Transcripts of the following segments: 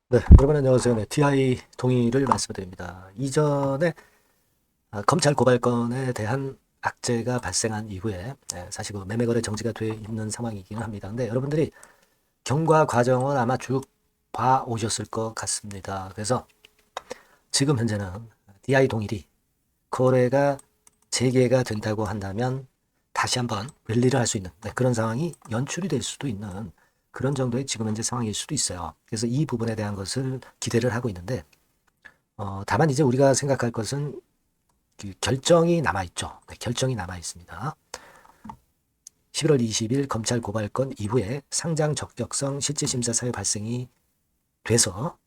네, 여러분 안녕하세요. 네, DI 동의를 말씀드립니다. 이전에 검찰 고발건에 대한 악재가 발생한 이후에 사실 그 매매거래 정지가 돼 있는 상황이기는 합니다. 근데 여러분들이 경과 과정을 아마 쭉 봐 오셨을 것 같습니다. 그래서 지금 현재는 DI 동일이 거래가 재개가 된다고 한다면 다시 한번 랠리를 할 수 있는 그런 상황이 연출이 될 수도 있는 그런 정도의 지금 현재 상황일 수도 있어요. 그래서 이 부분에 대한 것을 기대를 하고 있는데 다만 이제 우리가 생각할 것은 그 결정이 남아있죠. 네, 결정이 남아있습니다. 11월 20일 검찰 고발건 이후에 상장 적격성 실질심사 사유 발생이 돼서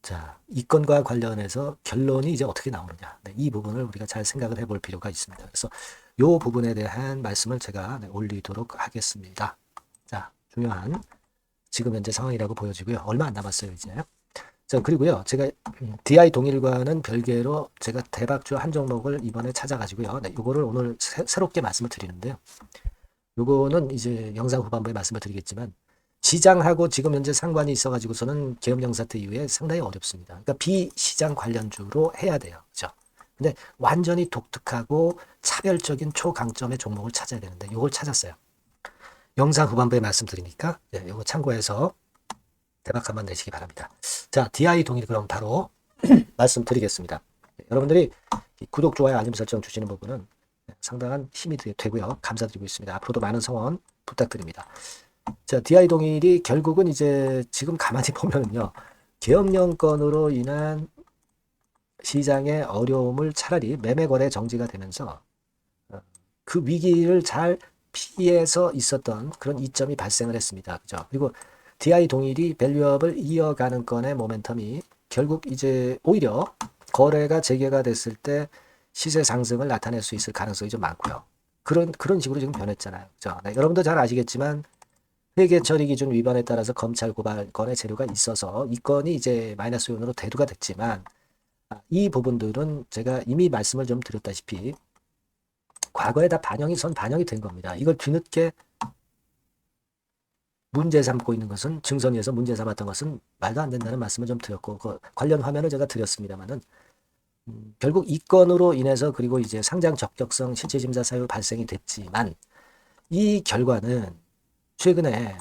자, 이 건과 관련해서 결론이 이제 어떻게 나오느냐. 네, 이 부분을 우리가 잘 생각을 해볼 필요가 있습니다. 그래서 이 부분에 대한 말씀을 제가 올리도록 하겠습니다. 자, 중요한 지금 현재 상황이라고 보여지고요. 얼마 안 남았어요, 이제. 자, 그리고요. 제가 DI 동일과는 별개로 제가 대박주 한 종목을 이번에 찾아가지고요. 네, 요거를 오늘 새롭게 말씀을 드리는데요. 요거는 이제 영상 후반부에 말씀을 드리겠지만 시장하고 지금 현재 상관이 있어가지고서는 계엄령 사태 이후에 상당히 어렵습니다. 그러니까 비시장 관련주로 해야 돼요. 그죠? 근데 완전히 독특하고 차별적인 초강점의 종목을 찾아야 되는데 요걸 찾았어요. 영상 후반부에 말씀드리니까 요거 참고해서 대박 한번 내시기 바랍니다. 자, DI 동일 그럼 바로 말씀드리겠습니다. 여러분들이 구독, 좋아요, 알림 설정 주시는 부분은 상당한 힘이 되고요. 감사드리고 있습니다. 앞으로도 많은 성원 부탁드립니다. 자, DI 동일이 결국은 이제 지금 가만히 보면은요. 계엄령 건으로 인한 시장의 어려움을 차라리 매매 거래 정지가 되면서 그 위기를 잘 피해서 있었던 그런 이점이 발생을 했습니다. 그죠? 그리고 DI 동일이 밸류업을 이어가는 건의 모멘텀이 결국 이제 오히려 거래가 재개가 됐을 때 시세 상승을 나타낼 수 있을 가능성이 좀 많고요. 그런 식으로 지금 변했잖아요. 그죠? 네, 여러분도 잘 아시겠지만 회계 처리 기준 위반에 따라서 검찰 고발건의 재료가 있어서 이 건이 이제 마이너스 요인으로 대두가 됐지만 이 부분들은 제가 이미 말씀을 좀 드렸다시피 과거에 다 반영이 된 겁니다. 이걸 뒤늦게 문제 삼고 있는 것은 증선위에서 문제 삼았던 것은 말도 안 된다는 말씀을 좀 드렸고 그 관련 화면을 제가 드렸습니다만은 결국 이 건으로 인해서 그리고 이제 상장 적격성 실체심사 사유 발생이 됐지만 이 결과는 최근에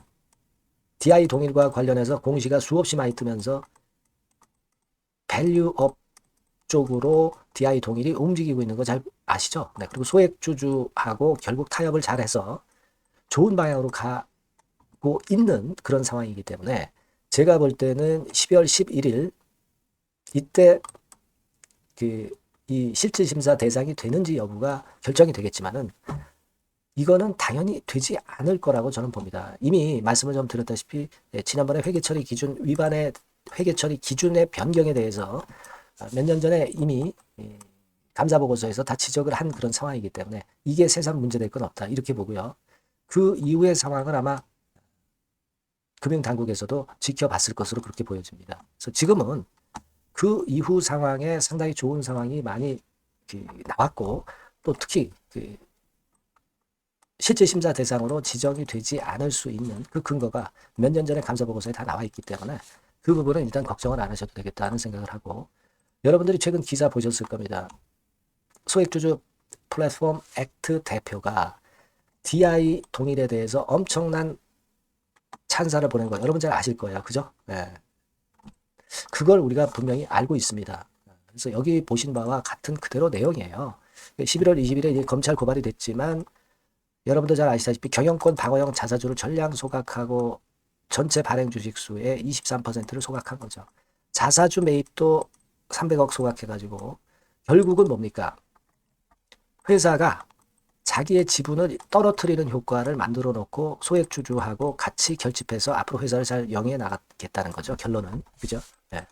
DI 동일과 관련해서 공시가 수없이 많이 뜨면서 밸류업 쪽으로 DI 동일이 움직이고 있는 거 잘 아시죠? 네, 그리고 소액주주하고 결국 타협을 잘해서 좋은 방향으로 가고 있는 그런 상황이기 때문에 제가 볼 때는 12월 11일 이때 이 실질심사 대상이 되는지 여부가 결정이 되겠지만은 이거는 당연히 되지 않을 거라고 저는 봅니다. 이미 말씀을 좀 드렸다시피 지난번에 회계처리 기준 위반의 회계처리 기준의 변경에 대해서 몇 년 전에 이미 감사보고서에서 다 지적을 한 그런 상황이기 때문에 이게 새삼 문제될 건 없다 이렇게 보고요. 그 이후의 상황을 아마 금융당국에서도 지켜봤을 것으로 그렇게 보여집니다. 그래서 지금은 그 이후 상황에 상당히 좋은 상황이 많이 나왔고 또 특히 실제 심사 대상으로 지정이 되지 않을 수 있는 그 근거가 몇 년 전에 감사보고서에 다 나와 있기 때문에 그 부분은 일단 걱정을 안 하셔도 되겠다는 생각을 하고 여러분들이 최근 기사 보셨을 겁니다. 소액주주 플랫폼 액트 대표가 DI 동일에 대해서 엄청난 찬사를 보낸 거 여러분 잘 아실 거예요. 그죠? 네. 그걸 우리가 분명히 알고 있습니다. 그래서 여기 보신 바와 같은 그대로 내용이에요. 11월 20일에 검찰 고발이 됐지만 여러분도 잘 아시다시피 경영권 방어형 자사주를 전량 소각하고 전체 발행 주식 수의 23%를 소각한 거죠. 자사주 매입도 300억 소각해가지고 결국은 뭡니까? 회사가 자기의 지분을 떨어뜨리는 효과를 만들어 놓고 소액주주하고 같이 결집해서 앞으로 회사를 잘 영위해 나가겠다는 거죠. 결론은. 그죠? 네.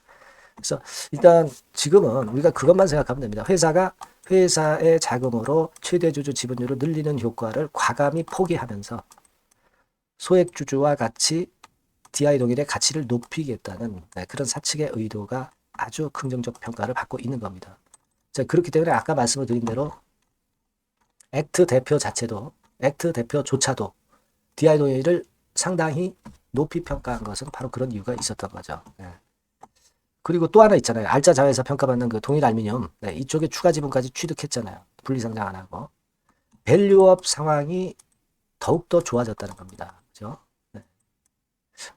그래서 일단 지금은 우리가 그것만 생각하면 됩니다. 회사가 회사의 자금으로 최대 주주 지분율을 늘리는 효과를 과감히 포기하면서 소액주주와 같이 DI 동일의 가치를 높이겠다는 그런 사측의 의도가 아주 긍정적 평가를 받고 있는 겁니다. 자, 그렇기 때문에 아까 말씀을 드린 대로 액트 대표조차도 DI 동일을 상당히 높이 평가한 것은 바로 그런 이유가 있었던 거죠. 네. 그리고 또 하나 있잖아요. 알짜 자회사 평가받는 그 동일 알미늄. 네, 이쪽에 추가 지분까지 취득했잖아요. 분리상장 안 하고. 밸류업 상황이 더욱더 좋아졌다는 겁니다. 그죠? 네.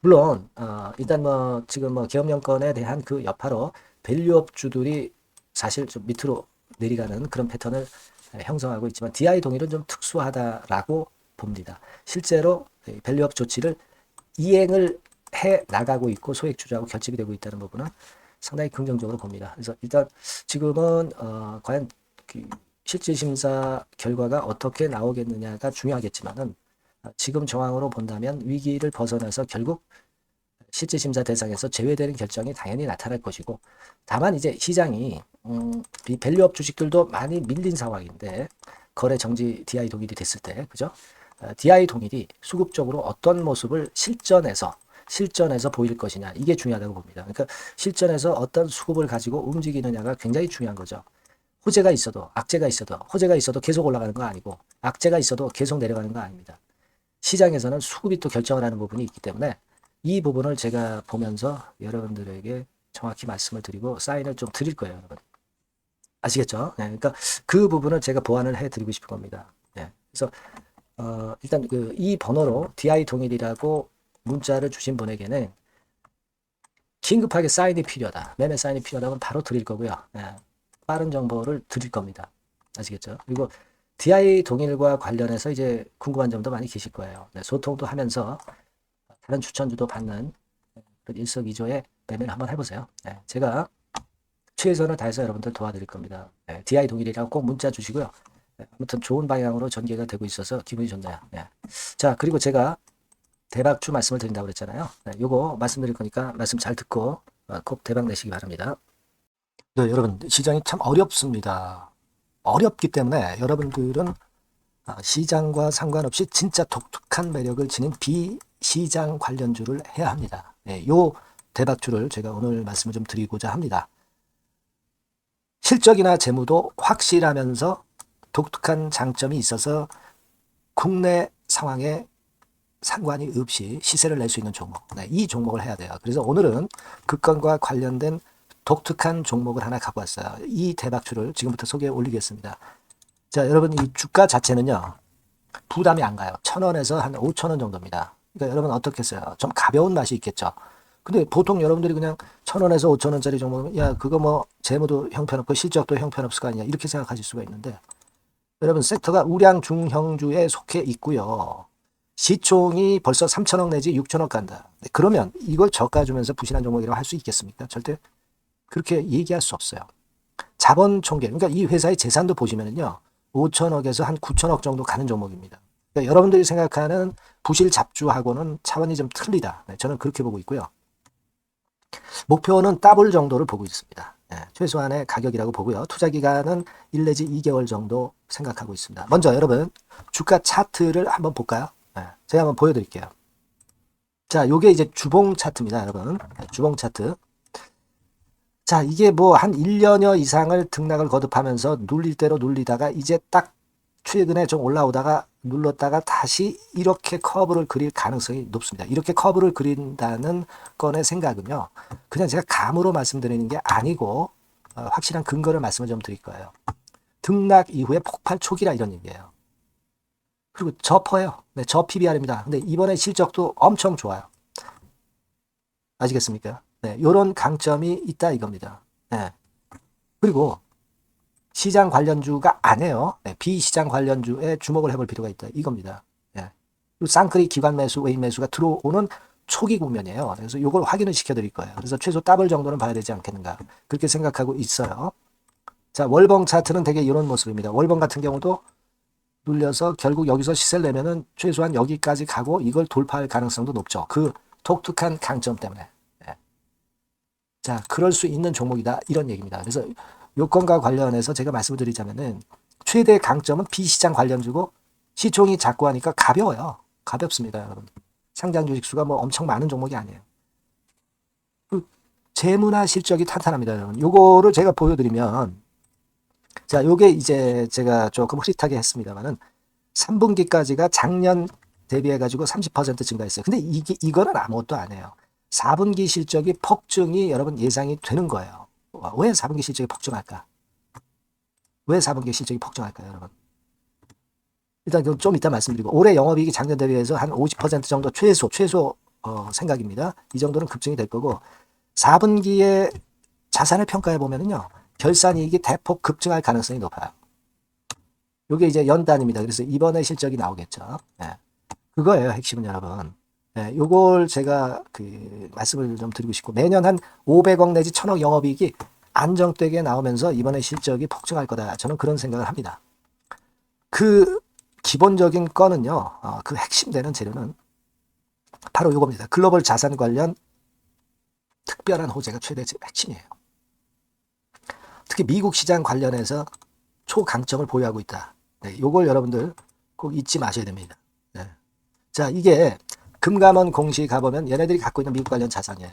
물론, 일단 뭐, 지금 뭐, 계엄령권에 대한 그 여파로 밸류업주들이 사실 좀 밑으로 내려가는 그런 패턴을 형성하고 있지만, DI 동일은 좀 특수하다라고 봅니다. 실제로 밸류업 조치를 이행을 해 나가고 있고 소액주주하고 결집이 되고 있다는 부분은 상당히 긍정적으로 봅니다. 그래서 일단 지금은 과연 그 실질 심사 결과가 어떻게 나오겠느냐가 중요하겠지만은 지금 정황으로 본다면 위기를 벗어나서 결국 실질 심사 대상에서 제외되는 결정이 당연히 나타날 것이고, 다만 이제 시장이 이 밸류업 주식들도 많이 밀린 상황인데 거래 정지 DI 동일이 됐을 때, 그죠? DI 동일이 수급적으로 어떤 모습을 실전에서 보일 것이냐, 이게 중요하다고 봅니다. 그러니까 실전에서 어떤 수급을 가지고 움직이느냐가 굉장히 중요한 거죠. 호재가 있어도 악재가 있어도, 호재가 있어도 계속 올라가는 거 아니고 악재가 있어도 계속 내려가는 거 아닙니다. 시장에서는 수급이 또 결정을 하는 부분이 있기 때문에 이 부분을 제가 보면서 여러분들에게 정확히 말씀을 드리고 사인을 좀 드릴 거예요, 여러분. 아시겠죠? 네, 그러니까 그 부분을 제가 보완을 해드리고 싶은 겁니다. 네, 그래서 일단 이 번호로 DI 동일이라고 문자를 주신 분에게는 긴급하게 사인이 필요하다, 매매 사인이 필요하다면 바로 드릴 거고요. 네, 빠른 정보를 드릴 겁니다. 아시겠죠? 그리고 DI 동일과 관련해서 이제 궁금한 점도 많이 계실 거예요. 네, 소통도 하면서 다른 추천주도 받는 그런 일석이조의 매매를 한번 해보세요. 네, 제가 최선을 다해서 여러분들 도와드릴 겁니다. 네, DI 동일이라고 꼭 문자 주시고요. 네, 아무튼 좋은 방향으로 전개가 되고 있어서 기분이 좋네요. 네. 자, 그리고 제가 대박주 말씀을 드린다고 그랬잖아요. 네, 요거 말씀드릴 거니까 말씀 잘 듣고 꼭 대박 내시기 바랍니다. 네, 여러분, 시장이 참 어렵습니다. 어렵기 때문에 여러분들은 시장과 상관없이 진짜 독특한 매력을 지닌 비시장 관련주를 해야 합니다. 네, 요 대박주를 제가 오늘 말씀을 좀 드리고자 합니다. 실적이나 재무도 확실하면서 독특한 장점이 있어서 국내 상황에 상관이 없이 시세를 낼 수 있는 종목. 네, 이 종목을 해야 돼요. 그래서 오늘은 그 건과 관련된 독특한 종목을 하나 갖고 왔어요. 이 대박주를 지금부터 소개해 올리겠습니다. 자, 여러분, 이 주가 자체는요, 부담이 안 가요. 1,000원에서 한 5,000원 정도입니다. 그러니까 여러분 어떻겠어요? 좀 가벼운 맛이 있겠죠. 근데 보통 여러분들이 그냥 1,000원에서 5,000원짜리 종목은 야, 그거 뭐 재무도 형편없고 실적도 형편없을 거 아니냐, 이렇게 생각하실 수가 있는데, 여러분 섹터가 우량 중형주에 속해 있고요. 시총이 벌써 3,000억 내지 6,000억 간다. 그러면 이걸 저가 주면서 부실한 종목이라고 할 수 있겠습니까? 절대 그렇게 얘기할 수 없어요. 자본 총계, 그러니까 이 회사의 재산도 보시면은요, 5,000억에서 한 9,000억 정도 가는 종목입니다. 그러니까 여러분들이 생각하는 부실 잡주하고는 차원이 좀 틀리다. 네, 저는 그렇게 보고 있고요. 목표는 더블 정도를 보고 있습니다. 네, 최소한의 가격이라고 보고요. 투자 기간은 1 내지 2개월 정도 생각하고 있습니다. 먼저 여러분 주가 차트를 한번 볼까요? 네, 제가 한번 보여드릴게요. 자, 요게 이제 주봉 차트입니다, 여러분. 네, 주봉 차트. 자, 이게 뭐 한 1년여 이상을 등락을 거듭하면서 눌릴 대로 눌리다가 이제 딱 최근에 좀 올라오다가 눌렀다가 다시 이렇게 커브를 그릴 가능성이 높습니다. 이렇게 커브를 그린다는 건의 생각은요, 그냥 제가 감으로 말씀드리는 게 아니고 확실한 근거를 말씀을 좀 드릴 거예요. 등락 이후에 폭발 초기라 이런 얘기예요. 그리고 저퍼예요. 네, 저 PBR입니다. 근데 이번에 실적도 엄청 좋아요. 아시겠습니까? 네, 요런 강점이 있다 이겁니다. 네. 그리고 시장 관련주가 아니에요. 네, 비시장 관련주에 주목을 해볼 필요가 있다 이겁니다. 네. 쌍끌이 기관 매수, 외인 매수가 들어오는 초기 국면이에요. 그래서 요걸 확인을 시켜드릴 거예요. 그래서 최소 더블 정도는 봐야 되지 않겠는가, 그렇게 생각하고 있어요. 자, 월봉 차트는 되게 이런 모습입니다. 월봉 같은 경우도 눌려서 결국 여기서 시세를 내면은 최소한 여기까지 가고 이걸 돌파할 가능성도 높죠. 그 독특한 강점 때문에. 네. 자, 그럴 수 있는 종목이다 이런 얘기입니다. 그래서 요건과 관련해서 제가 말씀을 드리자면은 최대 강점은 비시장 관련주고 시총이 작고 하니까 가벼워요. 가볍습니다, 여러분. 상장 주식 수가 뭐 엄청 많은 종목이 아니에요. 그 재무나 실적이 탄탄합니다, 여러분. 요거를 제가 보여드리면, 자, 요게 이제 제가 조금 흐릿하게 했습니다만은 3분기까지가 작년 대비해 가지고 30% 증가했어요. 근데 이거는 아무것도 아니에요. 4분기 실적이 폭증이 여러분 예상이 되는 거예요. 왜 4분기 실적이 폭증할까? 왜 4분기 실적이 폭증할까요, 여러분? 일단 좀 이따 말씀드리고, 올해 영업이익이 작년 대비해서 한 50% 정도 최소 생각입니다. 이 정도는 급증이 될 거고, 4분기에 자산을 평가해 보면은요, 결산이익이 대폭 급증할 가능성이 높아요. 이게 이제 연단입니다. 그래서 이번에 실적이 나오겠죠. 네. 그거예요, 핵심은 여러분. 네, 요걸 제가 말씀을 좀 드리고 싶고, 매년 한 500억 내지 1000억 영업이익이 안정되게 나오면서 이번에 실적이 폭증할 거다. 저는 그런 생각을 합니다. 그 기본적인 건은요, 그 핵심 되는 재료는 바로 요겁니다. 글로벌 자산 관련 특별한 호재가 최대 핵심이에요. 특히 미국 시장 관련해서 초강점을 보유하고 있다. 네, 요걸 여러분들 꼭 잊지 마셔야 됩니다. 네. 자, 이게 금감원 공시 가보면 얘네들이 갖고 있는 미국 관련 자산이에요.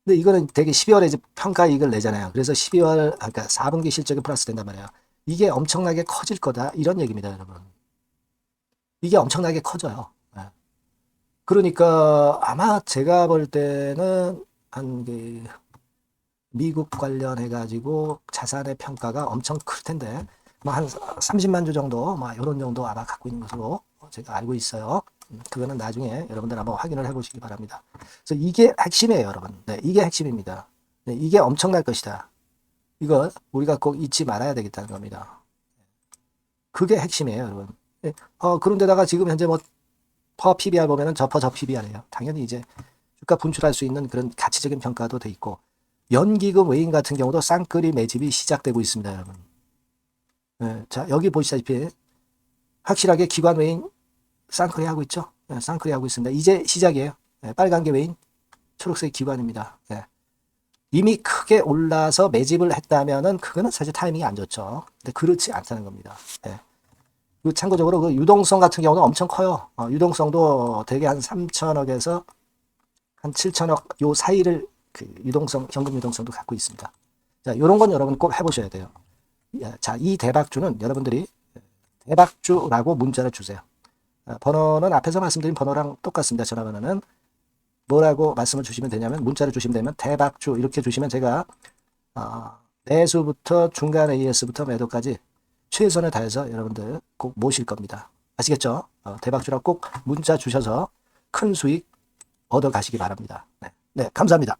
근데 이거는 되게 12월에 이제 평가이익을 내잖아요. 그래서 12월, 그러니까 4분기 실적이 플러스 된단 말이에요. 이게 엄청나게 커질 거다. 이런 얘기입니다, 여러분. 이게 엄청나게 커져요. 네. 그러니까 아마 제가 볼 때는 미국 관련해가지고 자산의 평가가 엄청 클 텐데, 뭐 한 30만 주 정도, 뭐 이런 정도 아마 갖고 있는 것으로 제가 알고 있어요. 그거는 나중에 여러분들 한번 확인을 해보시기 바랍니다. 그래서 이게 핵심이에요, 여러분. 네, 이게 핵심입니다. 네, 이게 엄청날 것이다. 이거 우리가 꼭 잊지 말아야 되겠다는 겁니다. 그게 핵심이에요, 여러분. 네, 그런데다가 지금 현재 뭐 퍼 PBR 보면은 저 PBR이에요. 당연히 이제 주가 분출할 수 있는 그런 가치적인 평가도 돼 있고, 연기금 외인 같은 경우도 쌍끌이 매집이 시작되고 있습니다, 여러분. 네, 자, 여기 보시다시피 확실하게 기관 외인 쌍끌이 하고 있죠. 네, 쌍끌이 하고 있습니다. 이제 시작이에요. 네, 빨간 게 외인, 초록색 기관입니다. 네. 이미 크게 올라서 매집을 했다면은 그거는 사실 타이밍이 안 좋죠. 근데 그렇지 않다는 겁니다. 네. 그리고 참고적으로 그 유동성 같은 경우는 엄청 커요. 유동성도 대개 한 3천억에서 한 7천억 요 사이를 유동성, 현금 유동성도 갖고 있습니다. 자, 요런 건 여러분 꼭 해보셔야 돼요. 자, 이 대박주는 여러분들이 대박주라고 문자를 주세요. 번호는 앞에서 말씀드린 번호랑 똑같습니다. 전화번호는 뭐라고 말씀을 주시면 되냐면, 문자를 주시면 되면 대박주 이렇게 주시면 제가 매수부터 중간 AS부터 매도까지 최선을 다해서 여러분들 꼭 모실 겁니다. 아시겠죠? 대박주라고 꼭 문자 주셔서 큰 수익 얻어 가시기 바랍니다. 네, 감사합니다.